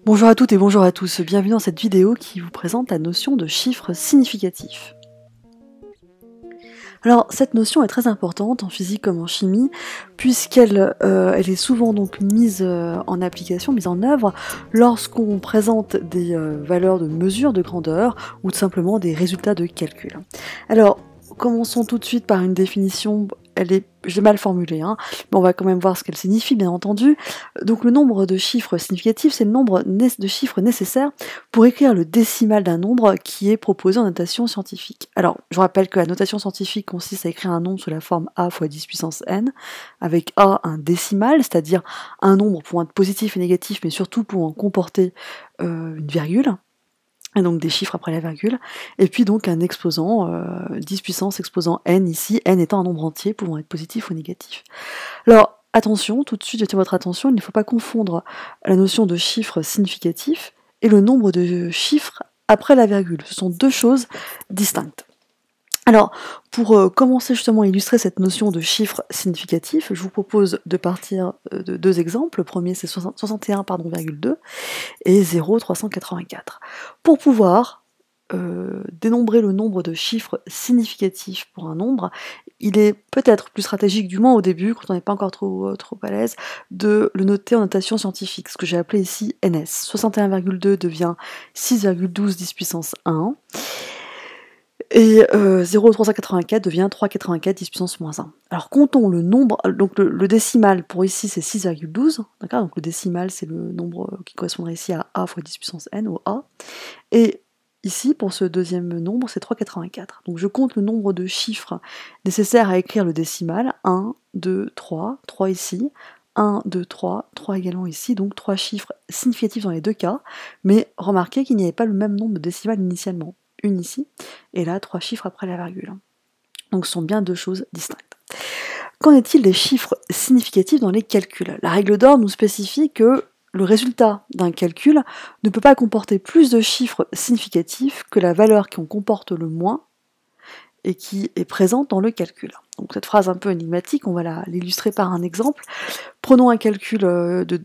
Bonjour à toutes et bonjour à tous, bienvenue dans cette vidéo qui vous présente la notion de chiffre significatif. Alors cette notion est très importante en physique comme en chimie puisqu'elle elle est souvent donc mise en application, mise en œuvre lorsqu'on présente des valeurs de mesure de grandeur ou tout simplement des résultats de calcul. Alors commençons tout de suite par une définition, je l'ai mal formulée, hein, mais on va quand même voir ce qu'elle signifie bien entendu. Donc le nombre de chiffres significatifs, c'est le nombre de chiffres nécessaires pour écrire le décimal d'un nombre qui est proposé en notation scientifique. Alors, je vous rappelle que la notation scientifique consiste à écrire un nombre sous la forme a fois 10 puissance n, avec a un décimal, c'est-à-dire un nombre pouvant être positif et négatif, mais surtout pouvant comporter une virgule, et donc des chiffres après la virgule, et puis donc un exposant, 10 puissance exposant n ici, n étant un nombre entier pouvant être positif ou négatif. Alors, attention, tout de suite, j'attire votre attention, il ne faut pas confondre la notion de chiffre significatif et le nombre de chiffres après la virgule. Ce sont deux choses distinctes. Alors, pour commencer justement à illustrer cette notion de chiffre significatif, je vous propose de partir de deux exemples. Le premier, c'est 61,2 et 0,384. Pour pouvoir dénombrer le nombre de chiffres significatifs pour un nombre, il est peut-être plus stratégique, du moins au début, quand on n'est pas encore trop à l'aise, de le noter en notation scientifique, ce que j'ai appelé ici NS. 61,2 devient 6,12 10 puissance 1, et 0,384 devient 3,84 10 puissance moins 1. Alors comptons le nombre, donc le décimal pour ici c'est 6,12, d'accord, donc le décimal c'est le nombre qui correspondrait ici à A fois 10 puissance n, au A, et ici, pour ce deuxième nombre, c'est 3,84. Donc je compte le nombre de chiffres nécessaires à écrire le décimal. 1, 2, 3, 3 ici, 1, 2, 3, 3 également ici, donc 3 chiffres significatifs dans les deux cas, mais remarquez qu'il n'y avait pas le même nombre de décimales initialement. Une ici, et là 3 chiffres après la virgule. Donc ce sont bien deux choses distinctes. Qu'en est-il des chiffres significatifs dans les calculs? La règle d'or nous spécifie que le résultat d'un calcul ne peut pas comporter plus de chiffres significatifs que la valeur qui en comporte le moins et qui est présente dans le calcul. Donc cette phrase un peu énigmatique, on va l'illustrer par un exemple. Prenons un calcul de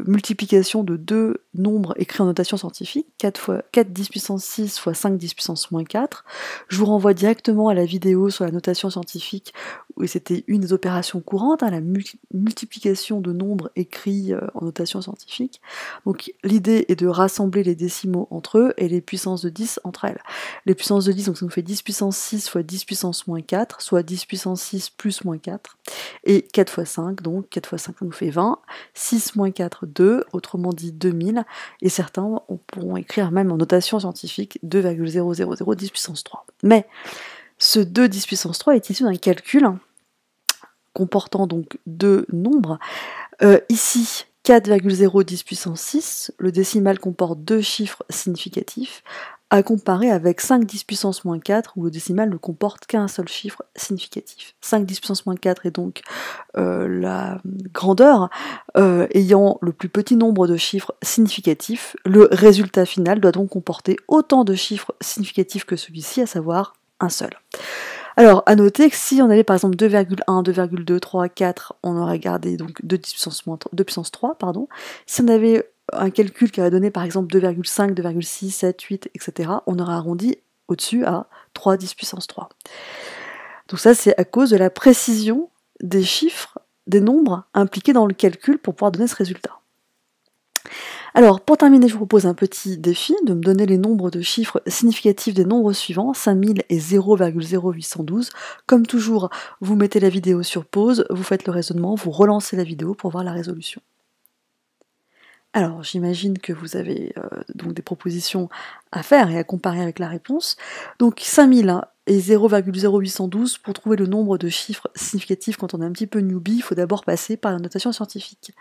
multiplication de deux nombres écrits en notation scientifique, 4 10 puissance 6 fois 5 10 puissance moins 4. Je vous renvoie directement à la vidéo sur la notation scientifique, où c'était une des opérations courantes, hein, la multiplication de nombres écrits en notation scientifique. Donc l'idée est de rassembler les décimaux entre eux et les puissances de 10 entre elles. Les puissances de 10, donc ça nous fait 10 puissance 6 fois 10 puissance moins 4, soit 10 puissance 6 plus moins 4, et 4 fois 5, donc 4 fois 5 ça nous fait 20, 6 moins 4, 2, autrement dit 2000, et certains pourront écrire même en notation scientifique 2,000 10 puissance 3. Mais ce 2 10 puissance 3 est issu d'un calcul comportant donc deux nombres. Ici, 4,0 10 puissance 6, le décimal comporte deux chiffres significatifs, à comparer avec 5 10 puissance moins 4, où le décimal ne comporte qu'un seul chiffre significatif. 5 10 puissance moins 4 est donc la grandeur ayant le plus petit nombre de chiffres significatifs. Le résultat final doit donc comporter autant de chiffres significatifs que celui-ci, à savoir un seul. Alors, à noter que si on avait par exemple 2,1, 2,2, 3, 4, on aurait gardé donc 2 puissance 3, pardon. Si on avait un calcul qui aurait donné par exemple 2,5, 2,6, 7, 8, etc., on aurait arrondi au-dessus à 3 10 puissance 3. Donc ça, c'est à cause de la précision des chiffres, des nombres impliqués dans le calcul pour pouvoir donner ce résultat. Alors, pour terminer, je vous propose un petit défi de me donner les nombres de chiffres significatifs des nombres suivants, 5000 et 0,0812. Comme toujours, vous mettez la vidéo sur pause, vous faites le raisonnement, vous relancez la vidéo pour voir la résolution. Alors, j'imagine que vous avez donc des propositions à faire et à comparer avec la réponse. Donc 5000 et 0,0812, pour trouver le nombre de chiffres significatifs quand on est un petit peu newbie, il faut d'abord passer par la notation scientifique.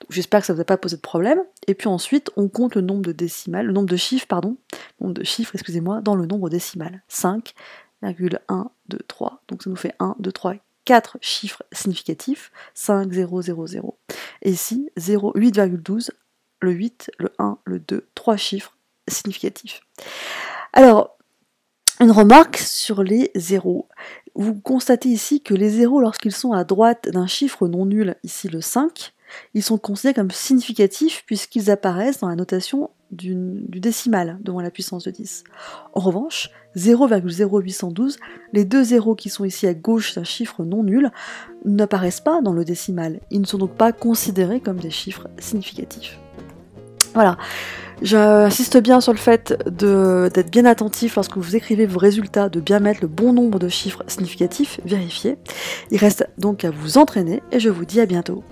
J'espère que ça ne vous a pas posé de problème. Et puis ensuite, on compte le nombre de décimales, le nombre de chiffres, excusez-moi, dans le nombre décimal. 5,123. Donc ça nous fait 1, 2, 3, 4 chiffres significatifs. 5, 0, 0, 0. Et ici, 8,12, le 8, le 1, le 2, 3 chiffres significatifs. Alors, une remarque sur les zéros. Vous constatez ici que les zéros, lorsqu'ils sont à droite d'un chiffre non nul, ici le 5, ils sont considérés comme significatifs puisqu'ils apparaissent dans la notation du décimal devant la puissance de 10. En revanche, 0,0812, les deux zéros qui sont ici à gauche d'un chiffre non nul, n'apparaissent pas dans le décimal. Ils ne sont donc pas considérés comme des chiffres significatifs. Voilà. J'insiste bien sur le fait d'être bien attentif lorsque vous écrivez vos résultats, de bien mettre le bon nombre de chiffres significatifs, vérifiez. Il reste donc à vous entraîner et je vous dis à bientôt.